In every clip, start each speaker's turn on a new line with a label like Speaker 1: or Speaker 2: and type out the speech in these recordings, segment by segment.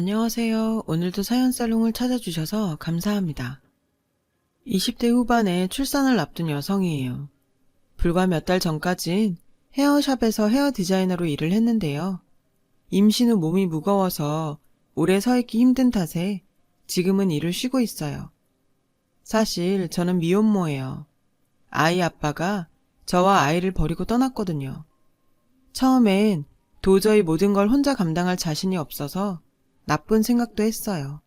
Speaker 1: 안녕하세요. 오늘도 사연살롱을 찾아주셔서 감사합니다. 20대 후반에 출산을 앞둔 여성이에요. 불과 몇 달 전까진 헤어샵에서 헤어 디자이너로 일을 했는데요. 임신 후 몸이 무거워서 오래 서 있기 힘든 탓에 지금은 일을 쉬고 있어요. 사실 저는 미혼모예요. 아이 아빠가 저와 아이를 버리고 떠났거든요. 처음엔 도저히 모든 걸 혼자 감당할 자신이 없어서 나쁜 생각도 했어요.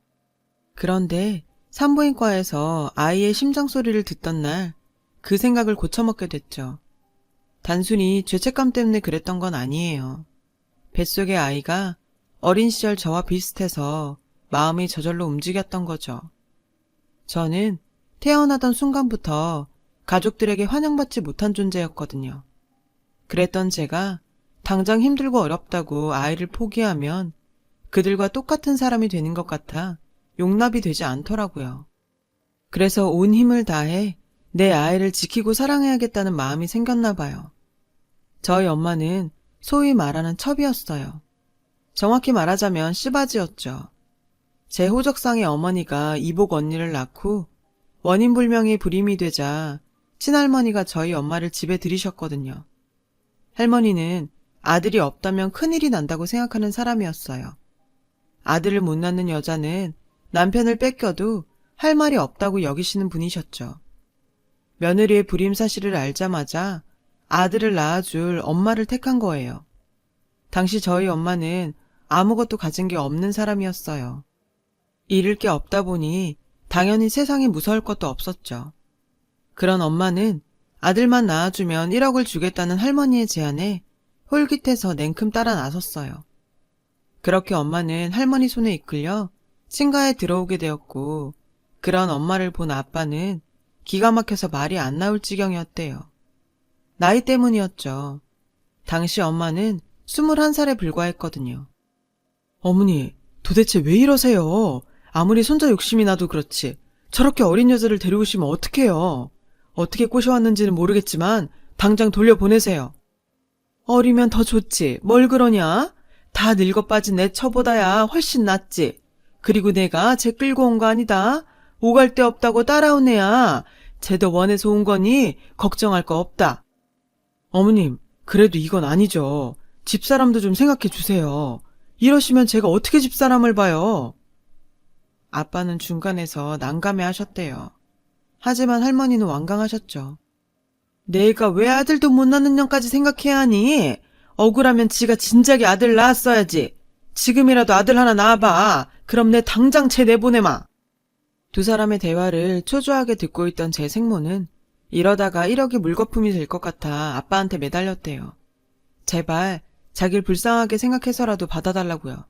Speaker 1: 그런데 산부인과에서 아이의 심장 소리를 듣던 날 그 생각을 고쳐먹게 됐죠. 단순히 죄책감 때문에 그랬던 건 아니에요. 뱃속의 아이가 어린 시절 저와 비슷해서 마음이 저절로 움직였던 거죠. 저는 태어나던 순간부터 가족들에게 환영받지 못한 존재였거든요. 그랬던 제가 당장 힘들고 어렵다고 아이를 포기하면 그들과 똑같은 사람이 되는 것 같아 용납이 되지 않더라고요. 그래서 온 힘을 다해 내 아이를 지키고 사랑해야겠다는 마음이 생겼나 봐요. 저희 엄마는 소위 말하는 첩이었어요. 정확히 말하자면 씨바지였죠. 제 호적상의 어머니가 이복 언니를 낳고 원인불명의 불임이 되자 친할머니가 저희 엄마를 집에 들이셨거든요. 할머니는 아들이 없다면 큰일이 난다고 생각하는 사람이었어요. 아들을 못 낳는 여자는 남편을 뺏겨도 할 말이 없다고 여기시는 분이셨죠. 며느리의 불임 사실을 알자마자 아들을 낳아줄 엄마를 택한 거예요. 당시 저희 엄마는 아무것도 가진 게 없는 사람이었어요. 잃을 게 없다 보니 당연히 세상이 무서울 것도 없었죠. 그런 엄마는 아들만 낳아주면 1억을 주겠다는 할머니의 제안에 홀깃해서 냉큼 따라 나섰어요. 그렇게 엄마는 할머니 손에 이끌려 친가에 들어오게 되었고, 그런 엄마를 본 아빠는 기가 막혀서 말이 안 나올 지경이었대요. 나이 때문이었죠. 당시 엄마는 21살에 불과했거든요. 어머니, 도대체 왜 이러세요? 아무리 손자 욕심이 나도 그렇지 저렇게 어린 여자를 데려오시면 어떡해요? 어떻게 꼬셔왔는지는 모르겠지만 당장 돌려보내세요. 어리면 더 좋지. 뭘 그러냐? 다 늙어 빠진 내 처보다야 훨씬 낫지. 그리고 내가 쟤 끌고 온 거 아니다. 오갈 데 없다고 따라온 애야. 쟤도 원해서 온 거니 걱정할 거 없다. 어머님, 그래도 이건 아니죠. 집사람도 좀 생각해 주세요. 이러시면 제가 어떻게 집사람을 봐요? 아빠는 중간에서 난감해 하셨대요. 하지만 할머니는 완강하셨죠. 내가 왜 아들도 못 낳는 년까지 생각해야 하니? 억울하면 지가 진작에 아들 낳았어야지. 지금이라도 아들 하나 낳아봐. 그럼 내 당장 쟤 내보내마. 두 사람의 대화를 초조하게 듣고 있던 제 생모는 이러다가 1억이 물거품이 될 것 같아 아빠한테 매달렸대요. 제발 자길 불쌍하게 생각해서라도 받아달라고요.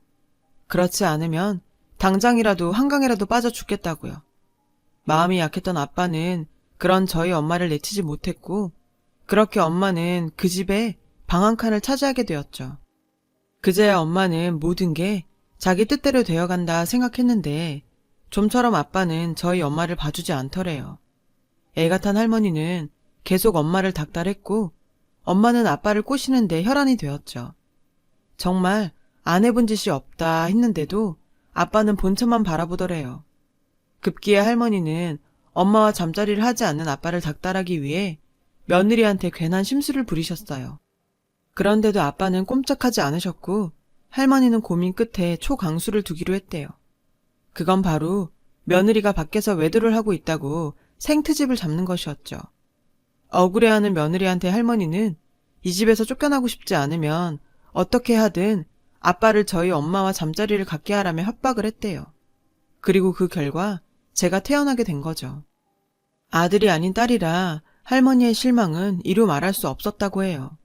Speaker 1: 그렇지 않으면 당장이라도 한강이라도 빠져 죽겠다고요. 마음이 약했던 아빠는 그런 저희 엄마를 내치지 못했고, 그렇게 엄마는 그 집에 방 한 칸을 차지하게 되었죠. 그제야 엄마는 모든 게 자기 뜻대로 되어간다 생각했는데, 좀처럼 아빠는 저희 엄마를 봐주지 않더래요. 애가 탄 할머니는 계속 엄마를 닥달했고, 엄마는 아빠를 꼬시는데 혈안이 되었죠. 정말 안 해본 짓이 없다 했는데도 아빠는 본처만 바라보더래요. 급기야 할머니는 엄마와 잠자리를 하지 않는 아빠를 닥달하기 위해 며느리한테 괜한 심술을 부리셨어요. 그런데도 아빠는 꼼짝하지 않으셨고 할머니는 고민 끝에 초강수를 두기로 했대요. 그건 바로 며느리가 밖에서 외도를 하고 있다고 생트집을 잡는 것이었죠. 억울해하는 며느리한테 할머니는 이 집에서 쫓겨나고 싶지 않으면 어떻게 하든 아빠를 저희 엄마와 잠자리를 갖게 하라며 협박을 했대요. 그리고 그 결과 제가 태어나게 된 거죠. 아들이 아닌 딸이라 할머니의 실망은 이루 말할 수 없었다고 해요.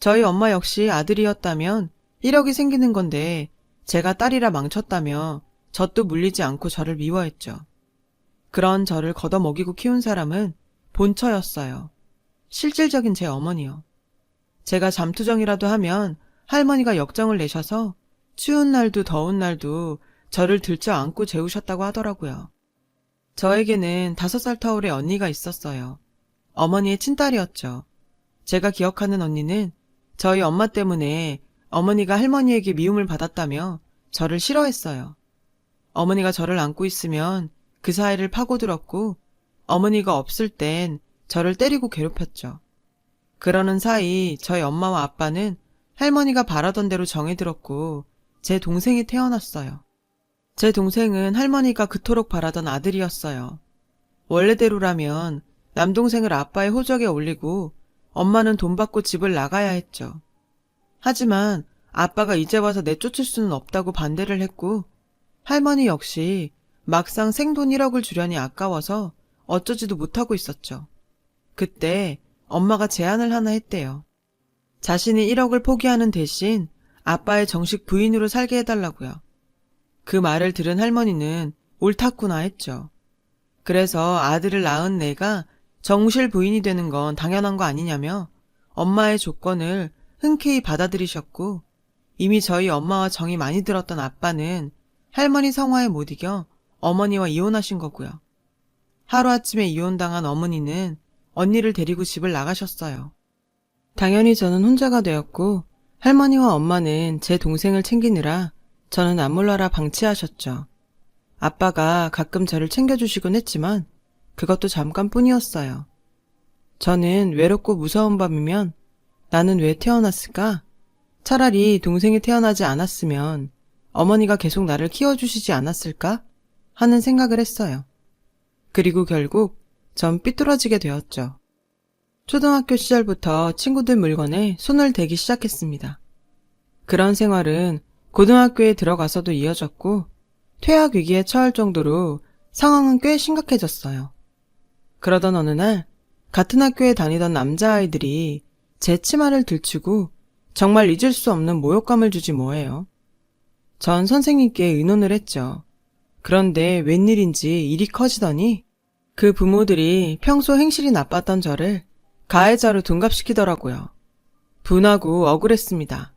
Speaker 1: 저희 엄마 역시 아들이었다면 1억이 생기는 건데 제가 딸이라 망쳤다며 젖도 물리지 않고 저를 미워했죠. 그런 저를 걷어먹이고 키운 사람은 본처였어요. 실질적인 제 어머니요. 제가 잠투정이라도 하면 할머니가 역정을 내셔서 추운 날도 더운 날도 저를 들쳐 안고 재우셨다고 하더라고요. 저에게는 5살 터울의 언니가 있었어요. 어머니의 친딸이었죠. 제가 기억하는 언니는 저희 엄마 때문에 어머니가 할머니에게 미움을 받았다며 저를 싫어했어요. 어머니가 저를 안고 있으면 그 사이를 파고들었고 어머니가 없을 땐 저를 때리고 괴롭혔죠. 그러는 사이 저희 엄마와 아빠는 할머니가 바라던 대로 정이 들었고 제 동생이 태어났어요. 제 동생은 할머니가 그토록 바라던 아들이었어요. 원래대로라면 남동생을 아빠의 호적에 올리고 엄마는 돈 받고 집을 나가야 했죠. 하지만 아빠가 이제 와서 내쫓을 수는 없다고 반대를 했고 할머니 역시 막상 생돈 1억을 주려니 아까워서 어쩌지도 못하고 있었죠. 그때 엄마가 제안을 하나 했대요. 자신이 1억을 포기하는 대신 아빠의 정식 부인으로 살게 해달라고요. 그 말을 들은 할머니는 옳았구나 했죠. 그래서 아들을 낳은 내가 정실 부인이 되는 건 당연한 거 아니냐며 엄마의 조건을 흔쾌히 받아들이셨고 이미 저희 엄마와 정이 많이 들었던 아빠는 할머니 성화에 못 이겨 어머니와 이혼하신 거고요. 하루아침에 이혼당한 어머니는 언니를 데리고 집을 나가셨어요. 당연히 저는 혼자가 되었고 할머니와 엄마는 제 동생을 챙기느라 저는 안 몰라라 방치하셨죠. 아빠가 가끔 저를 챙겨주시곤 했지만 그것도 잠깐뿐이었어요. 저는 외롭고 무서운 밤이면 나는 왜 태어났을까? 차라리 동생이 태어나지 않았으면 어머니가 계속 나를 키워주시지 않았을까? 하는 생각을 했어요. 그리고 결국 전 삐뚤어지게 되었죠. 초등학교 시절부터 친구들 물건에 손을 대기 시작했습니다. 그런 생활은 고등학교에 들어가서도 이어졌고 퇴학 위기에 처할 정도로 상황은 꽤 심각해졌어요. 그러던 어느 날 같은 학교에 다니던 남자아이들이 제 치마를 들추고 정말 잊을 수 없는 모욕감을 주지 뭐예요. 전 선생님께 의논을 했죠. 그런데 웬일인지 일이 커지더니 그 부모들이 평소 행실이 나빴던 저를 가해자로 둔갑시키더라고요. 분하고 억울했습니다.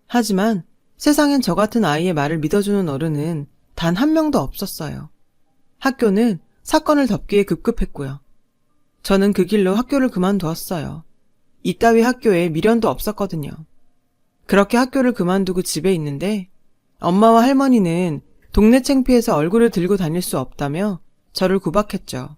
Speaker 1: 하지만 세상엔 저 같은 아이의 말을 믿어주는 어른은 단 한 명도 없었어요. 학교는 사건을 덮기에 급급했고요. 저는 그 길로 학교를 그만두었어요. 이따위 학교에 미련도 없었거든요. 그렇게 학교를 그만두고 집에 있는데 엄마와 할머니는 동네 창피해서 얼굴을 들고 다닐 수 없다며 저를 구박했죠.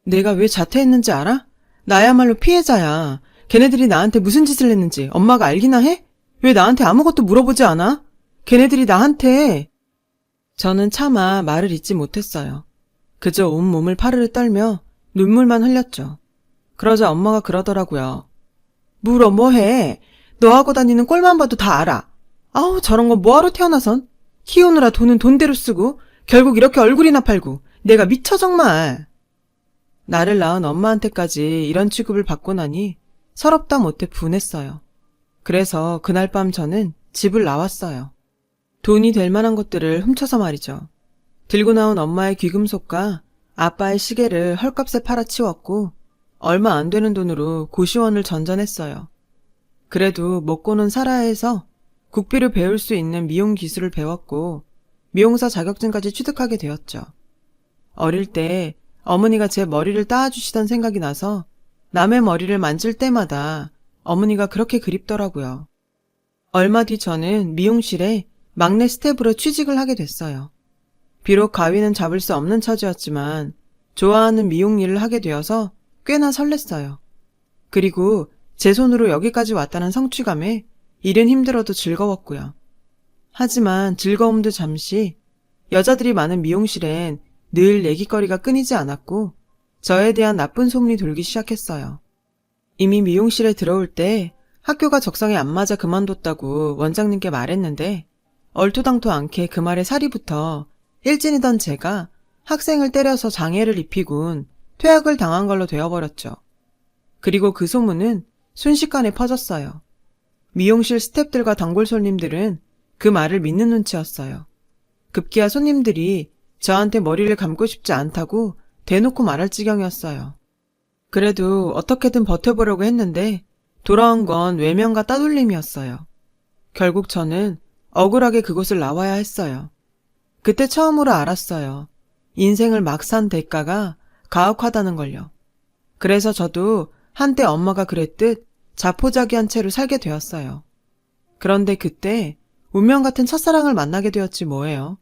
Speaker 1: 내가 왜 자퇴했는지 알아? 나야말로 피해자야. 걔네들이 나한테 무슨 짓을 했는지 엄마가 알기나 해? 왜 나한테 아무것도 물어보지 않아? 걔네들이 나한테... 저는 차마 말을 잇지 못했어요. 그저 온몸을 파르르 떨며 눈물만 흘렸죠. 그러자 엄마가 그러더라고요. 물어 뭐해? 너하고 다니는 꼴만 봐도 다 알아. 아우 저런 거 뭐하러 태어나선? 키우느라 돈은 돈대로 쓰고 결국 이렇게 얼굴이나 팔고 내가 미쳐 정말. 나를 낳은 엄마한테까지 이런 취급을 받고 나니 서럽다 못해 분했어요. 그래서 그날 밤 저는 집을 나왔어요. 돈이 될 만한 것들을 훔쳐서 말이죠. 들고 나온 엄마의 귀금속과 아빠의 시계를 헐값에 팔아치웠고 얼마 안 되는 돈으로 고시원을 전전했어요. 그래도 먹고는 살아야 해서 국비를 배울 수 있는 미용 기술을 배웠고 미용사 자격증까지 취득하게 되었죠. 어릴 때 어머니가 제 머리를 따아주시던 생각이 나서 남의 머리를 만질 때마다 어머니가 그렇게 그립더라고요. 얼마 뒤 저는 미용실에 막내 스텝으로 취직을 하게 됐어요. 비록 가위는 잡을 수 없는 처지였지만 좋아하는 미용 일을 하게 되어서 꽤나 설렜어요. 그리고 제 손으로 여기까지 왔다는 성취감에 일은 힘들어도 즐거웠고요. 하지만 즐거움도 잠시 여자들이 많은 미용실엔 늘 얘기거리가 끊이지 않았고 저에 대한 나쁜 소문이 돌기 시작했어요. 이미 미용실에 들어올 때 학교가 적성에 안 맞아 그만뒀다고 원장님께 말했는데 얼토당토 않게 그 말에 살이 붙어 일진이던 제가 학생을 때려서 장애를 입히곤 퇴학을 당한 걸로 되어버렸죠. 그리고 그 소문은 순식간에 퍼졌어요. 미용실 스태프들과 단골 손님들은 그 말을 믿는 눈치였어요. 급기야 손님들이 저한테 머리를 감고 싶지 않다고 대놓고 말할 지경이었어요. 그래도 어떻게든 버텨보려고 했는데 돌아온 건 외면과 따돌림이었어요. 결국 저는 억울하게 그곳을 나와야 했어요. 그때 처음으로 알았어요. 인생을 막 산 대가가 가혹하다는 걸요. 그래서 저도 한때 엄마가 그랬듯 자포자기한 채로 살게 되었어요. 그런데 그때 운명 같은 첫사랑을 만나게 되었지 뭐예요.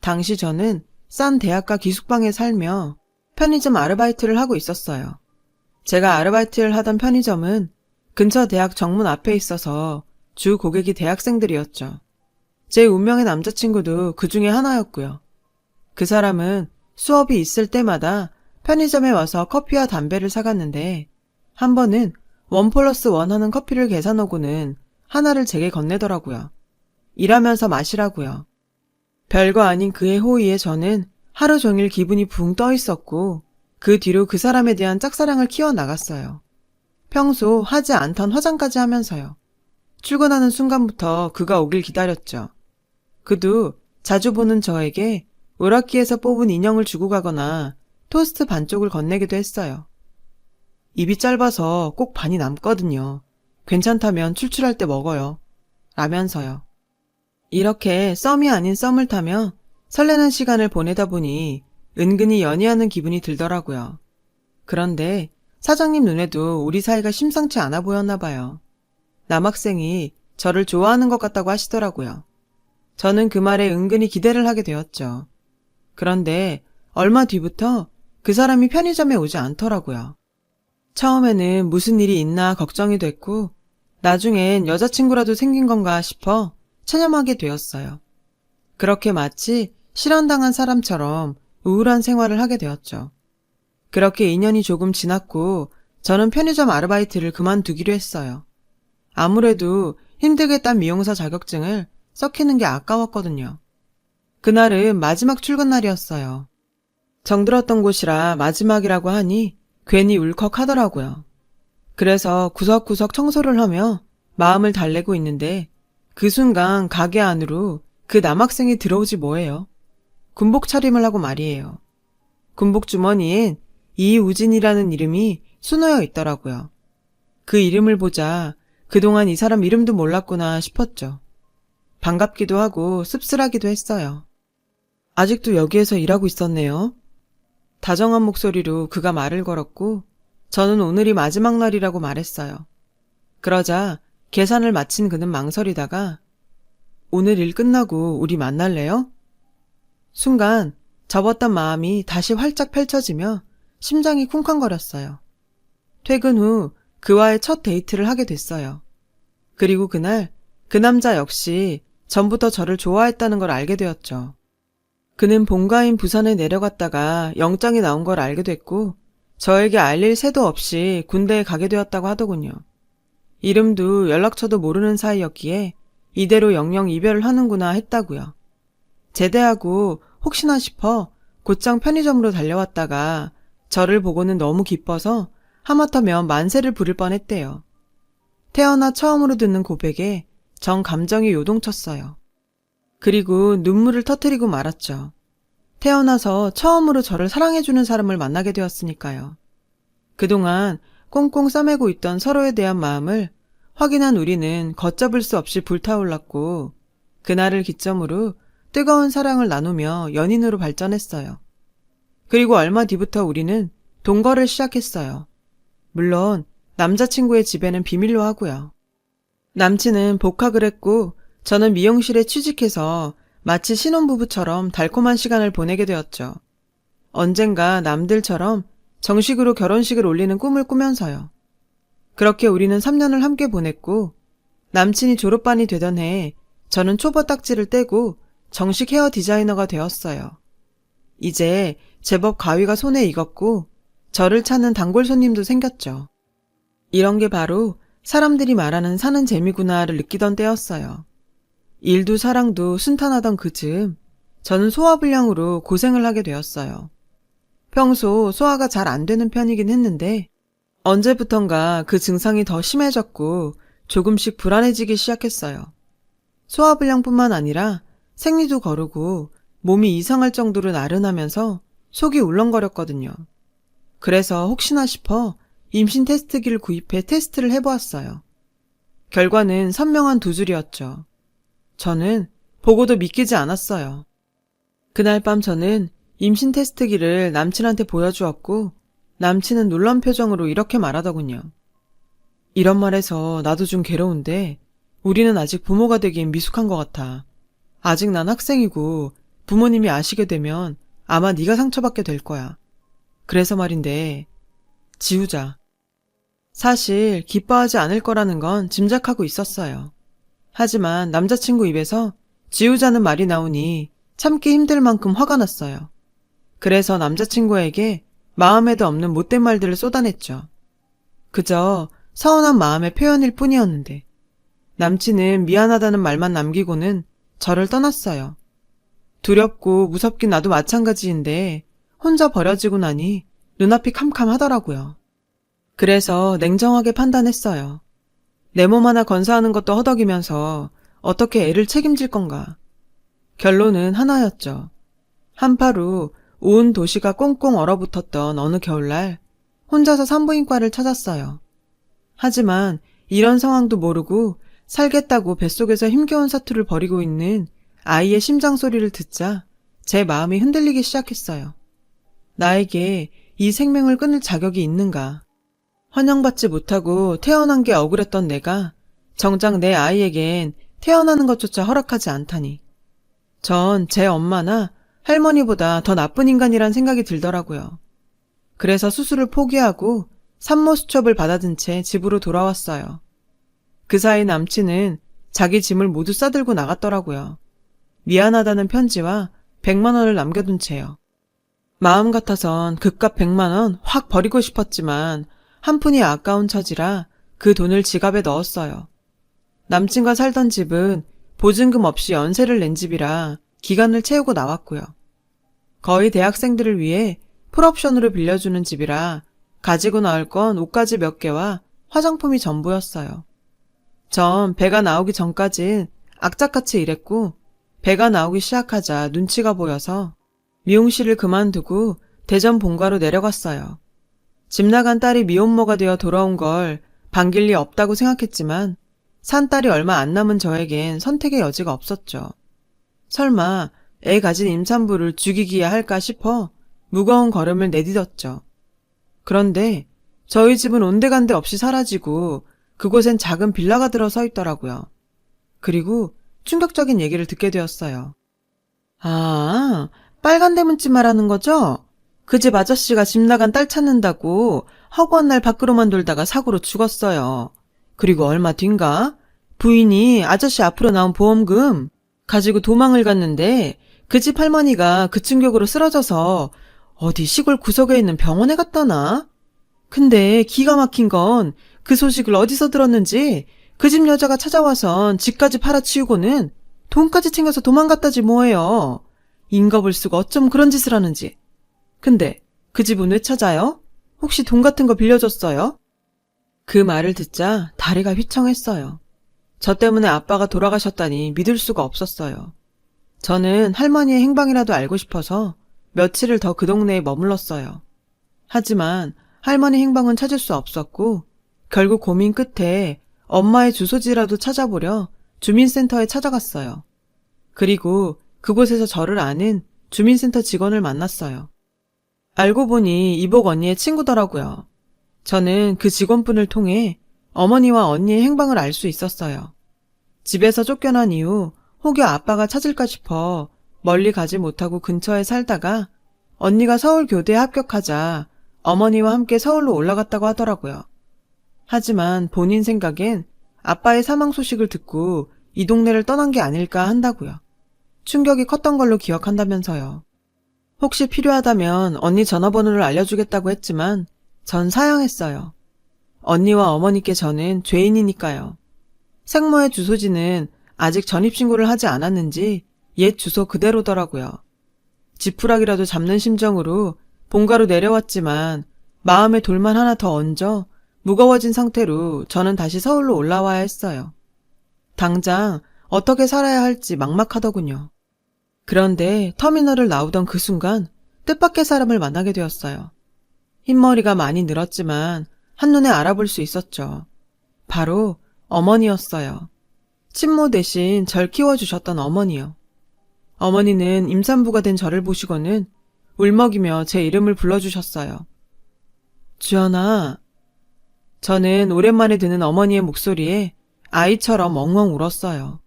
Speaker 1: 당시 저는 싼 대학가 기숙방에 살며 편의점 아르바이트를 하고 있었어요. 제가 아르바이트를 하던 편의점은 근처 대학 정문 앞에 있어서 주 고객이 대학생들이었죠. 제 운명의 남자친구도 그 중에 하나였고요. 그 사람은 수업이 있을 때마다 편의점에 와서 커피와 담배를 사갔는데 한 번은 1+1 하는 커피를 계산하고는 하나를 제게 건네더라고요. 일하면서 마시라고요. 별거 아닌 그의 호의에 저는 하루 종일 기분이 붕 떠 있었고 그 뒤로 그 사람에 대한 짝사랑을 키워나갔어요. 평소 하지 않던 화장까지 하면서요. 출근하는 순간부터 그가 오길 기다렸죠. 그도 자주 보는 저에게 오락기에서 뽑은 인형을 주고 가거나 토스트 반쪽을 건네기도 했어요. 입이 짧아서 꼭 반이 남거든요. 괜찮다면 출출할 때 먹어요. 라면서요. 이렇게 썸이 아닌 썸을 타며 설레는 시간을 보내다 보니 은근히 연애하는 기분이 들더라고요. 그런데 사장님 눈에도 우리 사이가 심상치 않아 보였나 봐요. 남학생이 저를 좋아하는 것 같다고 하시더라고요. 저는 그 말에 은근히 기대를 하게 되었죠. 그런데 얼마 뒤부터 그 사람이 편의점에 오지 않더라고요. 처음에는 무슨 일이 있나 걱정이 됐고 나중엔 여자친구라도 생긴 건가 싶어 체념하게 되었어요. 그렇게 마치 실현당한 사람처럼 우울한 생활을 하게 되었죠. 그렇게 2년이 조금 지났고 저는 편의점 아르바이트를 그만두기로 했어요. 아무래도 힘들게 딴 미용사 자격증을 썩히는 게 아까웠거든요. 그날은 마지막 출근 날이었어요. 정들었던 곳이라 마지막이라고 하니 괜히 울컥하더라고요. 그래서 구석구석 청소를 하며 마음을 달래고 있는데 그 순간 가게 안으로 그 남학생이 들어오지 뭐예요. 군복 차림을 하고 말이에요. 군복 주머니엔 이우진이라는 이름이 수놓여 있더라고요. 그 이름을 보자 그동안 이 사람 이름도 몰랐구나 싶었죠. 반갑기도 하고 씁쓸하기도 했어요. 아직도 여기에서 일하고 있었네요. 다정한 목소리로 그가 말을 걸었고 저는 오늘이 마지막 날이라고 말했어요. 그러자 계산을 마친 그는 망설이다가 오늘 일 끝나고 우리 만날래요? 순간 접었던 마음이 다시 활짝 펼쳐지며 심장이 쿵쾅거렸어요. 퇴근 후 그와의 첫 데이트를 하게 됐어요. 그리고 그날 그 남자 역시 전부터 저를 좋아했다는 걸 알게 되었죠. 그는 본가인 부산에 내려갔다가 영장이 나온 걸 알게 됐고 저에게 알릴 새도 없이 군대에 가게 되었다고 하더군요. 이름도 연락처도 모르는 사이였기에 이대로 영영 이별을 하는구나 했다고요. 제대하고 혹시나 싶어 곧장 편의점으로 달려왔다가 저를 보고는 너무 기뻐서 하마터면 만세를 부릴 뻔했대요. 태어나 처음으로 듣는 고백에 전 감정이 요동쳤어요. 그리고 눈물을 터뜨리고 말았죠. 태어나서 처음으로 저를 사랑해주는 사람을 만나게 되었으니까요. 그동안 꽁꽁 싸매고 있던 서로에 대한 마음을 확인한 우리는 걷잡을 수 없이 불타올랐고 그날을 기점으로 뜨거운 사랑을 나누며 연인으로 발전했어요. 그리고 얼마 뒤부터 우리는 동거를 시작했어요. 물론 남자친구의 집에는 비밀로 하고요. 남친은 복학을 했고 저는 미용실에 취직해서 마치 신혼부부처럼 달콤한 시간을 보내게 되었죠. 언젠가 남들처럼 정식으로 결혼식을 올리는 꿈을 꾸면서요. 그렇게 우리는 3년을 함께 보냈고 남친이 졸업반이 되던 해에 저는 초보 딱지를 떼고 정식 헤어 디자이너가 되었어요. 이제 제법 가위가 손에 익었고 저를 찾는 단골 손님도 생겼죠. 이런 게 바로 사람들이 말하는 사는 재미구나를 느끼던 때였어요. 일도 사랑도 순탄하던 그 즈음 저는 소화불량으로 고생을 하게 되었어요. 평소 소화가 잘 안 되는 편이긴 했는데 언제부턴가 그 증상이 더 심해졌고 조금씩 불안해지기 시작했어요. 소화불량뿐만 아니라 생리도 거르고 몸이 이상할 정도로 나른하면서 속이 울렁거렸거든요. 그래서 혹시나 싶어 임신 테스트기를 구입해 테스트를 해보았어요. 결과는 선명한 2줄이었죠. 저는 보고도 믿기지 않았어요. 그날 밤 저는 임신 테스트기를 남친한테 보여주었고 남친은 놀란 표정으로 이렇게 말하더군요. 이런 말해서 나도 좀 괴로운데 우리는 아직 부모가 되기엔 미숙한 것 같아. 아직 난 학생이고 부모님이 아시게 되면 아마 네가 상처받게 될 거야. 그래서 말인데 지우자. 사실 기뻐하지 않을 거라는 건 짐작하고 있었어요. 하지만 남자친구 입에서 지우자는 말이 나오니 참기 힘들 만큼 화가 났어요. 그래서 남자친구에게 마음에도 없는 못된 말들을 쏟아냈죠. 그저 서운한 마음의 표현일 뿐이었는데 남친은 미안하다는 말만 남기고는 저를 떠났어요. 두렵고 무섭긴 나도 마찬가지인데 혼자 버려지고 나니 눈앞이 캄캄하더라고요. 그래서 냉정하게 판단했어요. 내 몸 하나 건사하는 것도 허덕이면서 어떻게 애를 책임질 건가. 결론은 하나였죠. 한파로 온 도시가 꽁꽁 얼어붙었던 어느 겨울날 혼자서 산부인과를 찾았어요. 하지만 이런 상황도 모르고 살겠다고 뱃속에서 힘겨운 사투를 벌이고 있는 아이의 심장 소리를 듣자 제 마음이 흔들리기 시작했어요. 나에게 이 생명을 끊을 자격이 있는가? 환영받지 못하고 태어난 게 억울했던 내가 정작 내 아이에겐 태어나는 것조차 허락하지 않다니. 전 제 엄마나 할머니보다 더 나쁜 인간이란 생각이 들더라고요. 그래서 수술을 포기하고 산모 수첩을 받아든 채 집으로 돌아왔어요. 그 사이 남친은 자기 짐을 모두 싸들고 나갔더라고요. 미안하다는 편지와 100만 원을 남겨둔 채요. 마음 같아선 그깟 100만 원 확 버리고 싶었지만 한 푼이 아까운 처지라 그 돈을 지갑에 넣었어요. 남친과 살던 집은 보증금 없이 연세를 낸 집이라 기간을 채우고 나왔고요. 거의 대학생들을 위해 풀옵션으로 빌려주는 집이라 가지고 나올 건 옷가지 몇 개와 화장품이 전부였어요. 전 배가 나오기 전까진 악착같이 일했고 배가 나오기 시작하자 눈치가 보여서 미용실을 그만두고 대전 본가로 내려갔어요. 집 나간 딸이 미혼모가 되어 돌아온 걸 반길 리 없다고 생각했지만 산 딸이 얼마 안 남은 저에겐 선택의 여지가 없었죠. 설마 애 가진 임산부를 죽이기야 할까 싶어 무거운 걸음을 내딛었죠. 그런데 저희 집은 온데간데 없이 사라지고 그곳엔 작은 빌라가 들어서 있더라고요. 그리고 충격적인 얘기를 듣게 되었어요. 아, 빨간 대문집 말하는 거죠? 그 집 아저씨가 집 나간 딸 찾는다고 허구한 날 밖으로만 돌다가 사고로 죽었어요. 그리고 얼마 뒤인가 부인이 아저씨 앞으로 나온 보험금 가지고 도망을 갔는데 그 집 할머니가 그 충격으로 쓰러져서 어디 시골 구석에 있는 병원에 갔다나? 근데 기가 막힌 건 그 소식을 어디서 들었는지 그 집 여자가 찾아와선 집까지 팔아치우고는 돈까지 챙겨서 도망갔다지 뭐예요. 인겁을 쓰고 어쩜 그런 짓을 하는지. 근데 그 집은 왜 찾아요? 혹시 돈 같은 거 빌려줬어요? 그 말을 듣자 다리가 휘청했어요. 저 때문에 아빠가 돌아가셨다니 믿을 수가 없었어요. 저는 할머니의 행방이라도 알고 싶어서 며칠을 더 그 동네에 머물렀어요. 하지만 할머니 행방은 찾을 수 없었고 결국 고민 끝에 엄마의 주소지라도 찾아보려 주민센터에 찾아갔어요. 그리고 그곳에서 저를 아는 주민센터 직원을 만났어요. 알고 보니 이복 언니의 친구더라고요. 저는 그 직원분을 통해 어머니와 언니의 행방을 알 수 있었어요. 집에서 쫓겨난 이후 혹여 아빠가 찾을까 싶어 멀리 가지 못하고 근처에 살다가 언니가 서울 교대에 합격하자 어머니와 함께 서울로 올라갔다고 하더라고요. 하지만 본인 생각엔 아빠의 사망 소식을 듣고 이 동네를 떠난 게 아닐까 한다고요. 충격이 컸던 걸로 기억한다면서요. 혹시 필요하다면 언니 전화번호를 알려주겠다고 했지만 전 사양했어요. 언니와 어머니께 저는 죄인이니까요. 생모의 주소지는 아직 전입신고를 하지 않았는지 옛 주소 그대로더라고요. 지푸라기라도 잡는 심정으로 본가로 내려왔지만 마음에 돌만 하나 더 얹어 무거워진 상태로 저는 다시 서울로 올라와야 했어요. 당장 어떻게 살아야 할지 막막하더군요. 그런데 터미널을 나오던 그 순간 뜻밖의 사람을 만나게 되었어요. 흰머리가 많이 늘었지만 한눈에 알아볼 수 있었죠. 바로 어머니였어요. 친모 대신 절 키워주셨던 어머니요. 어머니는 임산부가 된 저를 보시고는 울먹이며 제 이름을 불러주셨어요. 주연아. 저는 오랜만에 듣는 어머니의 목소리에 아이처럼 엉엉 울었어요.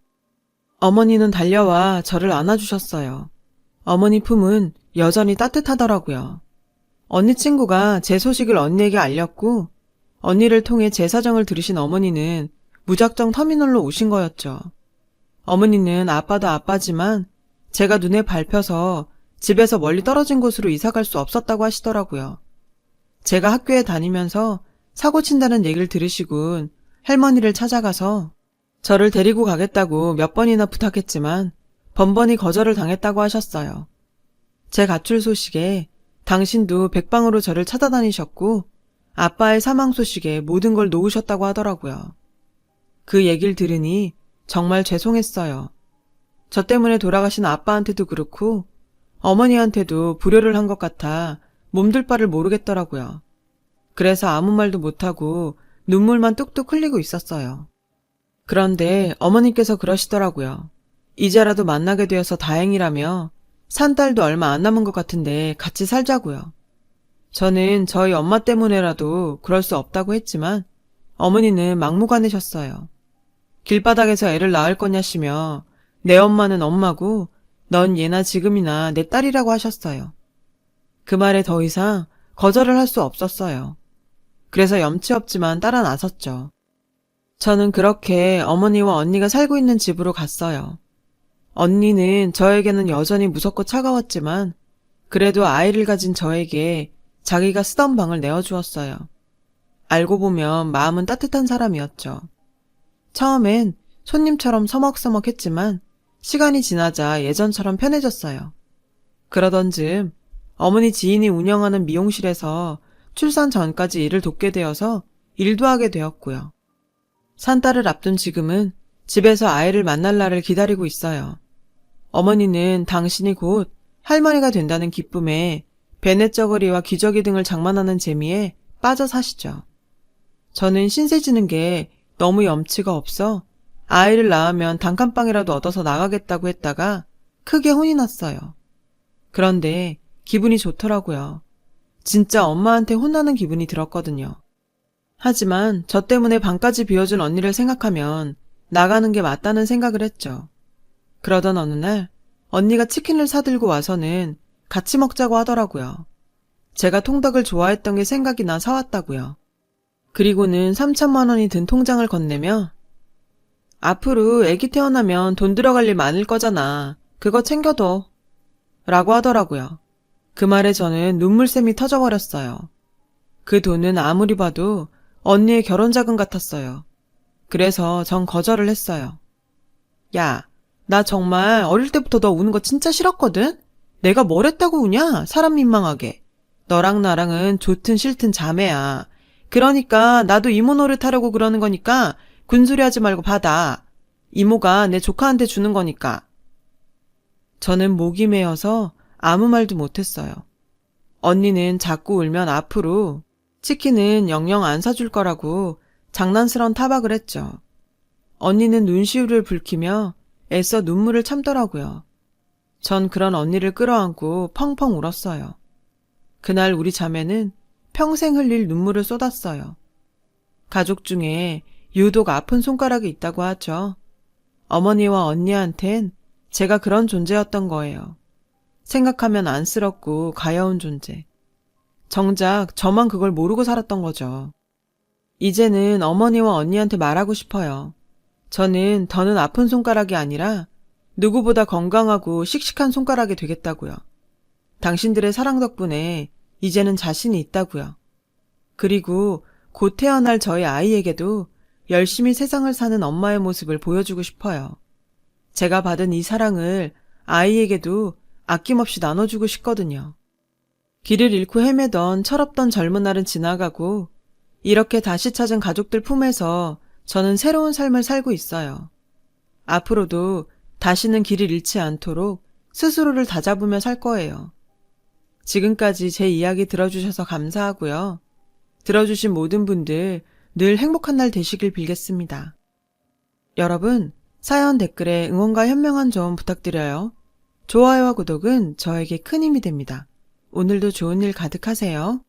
Speaker 1: 어머니는 달려와 저를 안아주셨어요. 어머니 품은 여전히 따뜻하더라고요. 언니 친구가 제 소식을 언니에게 알렸고 언니를 통해 제 사정을 들으신 어머니는 무작정 터미널로 오신 거였죠. 어머니는 아빠도 아빠지만 제가 눈에 밟혀서 집에서 멀리 떨어진 곳으로 이사갈 수 없었다고 하시더라고요. 제가 학교에 다니면서 사고 친다는 얘기를 들으시곤 할머니를 찾아가서 저를 데리고 가겠다고 몇 번이나 부탁했지만 번번이 거절을 당했다고 하셨어요. 제 가출 소식에 당신도 백방으로 저를 찾아다니셨고 아빠의 사망 소식에 모든 걸 놓으셨다고 하더라고요. 그 얘기를 들으니 정말 죄송했어요. 저 때문에 돌아가신 아빠한테도 그렇고 어머니한테도 불효를 한 것 같아 몸둘 바를 모르겠더라고요. 그래서 아무 말도 못하고 눈물만 뚝뚝 흘리고 있었어요. 그런데 어머니께서 그러시더라고요. 이제라도 만나게 되어서 다행이라며 산 딸도 얼마 안 남은 것 같은데 같이 살자고요. 저는 저희 엄마 때문에라도 그럴 수 없다고 했지만 어머니는 막무가내셨어요. 길바닥에서 애를 낳을 거냐시며 내 엄마는 엄마고 넌 예나 지금이나 내 딸이라고 하셨어요. 그 말에 더 이상 거절을 할 수 없었어요. 그래서 염치 없지만 따라 나섰죠. 저는 그렇게 어머니와 언니가 살고 있는 집으로 갔어요. 언니는 저에게는 여전히 무섭고 차가웠지만 그래도 아이를 가진 저에게 자기가 쓰던 방을 내어주었어요. 알고 보면 마음은 따뜻한 사람이었죠. 처음엔 손님처럼 서먹서먹했지만 시간이 지나자 예전처럼 편해졌어요. 그러던 즈음 어머니 지인이 운영하는 미용실에서 출산 전까지 일을 돕게 되어서 일도 하게 되었고요. 산딸을 앞둔 지금은 집에서 아이를 만날 날을 기다리고 있어요. 어머니는 당신이 곧 할머니가 된다는 기쁨에 베넷저고리와 기저귀 등을 장만하는 재미에 빠져 사시죠. 저는 신세 지는 게 너무 염치가 없어 아이를 낳으면 단칸방이라도 얻어서 나가겠다고 했다가 크게 혼이 났어요. 그런데 기분이 좋더라고요. 진짜 엄마한테 혼나는 기분이 들었거든요. 하지만 저 때문에 방까지 비워준 언니를 생각하면 나가는 게 맞다는 생각을 했죠. 그러던 어느 날 언니가 치킨을 사들고 와서는 같이 먹자고 하더라고요. 제가 통닭을 좋아했던 게 생각이 나 사왔다고요. 그리고는 3천만 원이 든 통장을 건네며 앞으로 애기 태어나면 돈 들어갈 일 많을 거잖아. 그거 챙겨둬. 라고 하더라고요. 그 말에 저는 눈물샘이 터져버렸어요. 그 돈은 아무리 봐도 언니의 결혼 자금 같았어요. 그래서 전 거절을 했어요. 야, 나 정말 어릴 때부터 너 우는 거 진짜 싫었거든? 내가 뭘 했다고 우냐? 사람 민망하게. 너랑 나랑은 좋든 싫든 자매야. 그러니까 나도 이모 노릇하려고 그러는 거니까 군소리 하지 말고 받아. 이모가 내 조카한테 주는 거니까. 저는 목이 메어서 아무 말도 못했어요. 언니는 자꾸 울면 앞으로 치킨은 영영 안 사줄 거라고 장난스러운 타박을 했죠. 언니는 눈시울을 붉히며 애써 눈물을 참더라고요. 전 그런 언니를 끌어안고 펑펑 울었어요. 그날 우리 자매는 평생 흘릴 눈물을 쏟았어요. 가족 중에 유독 아픈 손가락이 있다고 하죠. 어머니와 언니한텐 제가 그런 존재였던 거예요. 생각하면 안쓰럽고 가여운 존재. 정작 저만 그걸 모르고 살았던 거죠. 이제는 어머니와 언니한테 말하고 싶어요. 저는 더는 아픈 손가락이 아니라 누구보다 건강하고 씩씩한 손가락이 되겠다고요. 당신들의 사랑 덕분에 이제는 자신이 있다고요. 그리고 곧 태어날 저희 아이에게도 열심히 세상을 사는 엄마의 모습을 보여주고 싶어요. 제가 받은 이 사랑을 아이에게도 아낌없이 나눠주고 싶거든요. 길을 잃고 헤매던 철없던 젊은 날은 지나가고 이렇게 다시 찾은 가족들 품에서 저는 새로운 삶을 살고 있어요. 앞으로도 다시는 길을 잃지 않도록 스스로를 다잡으며 살 거예요. 지금까지 제 이야기 들어주셔서 감사하고요. 들어주신 모든 분들 늘 행복한 날 되시길 빌겠습니다. 여러분, 사연 댓글에 응원과 현명한 조언 부탁드려요. 좋아요와 구독은 저에게 큰 힘이 됩니다. 오늘도 좋은 일 가득하세요.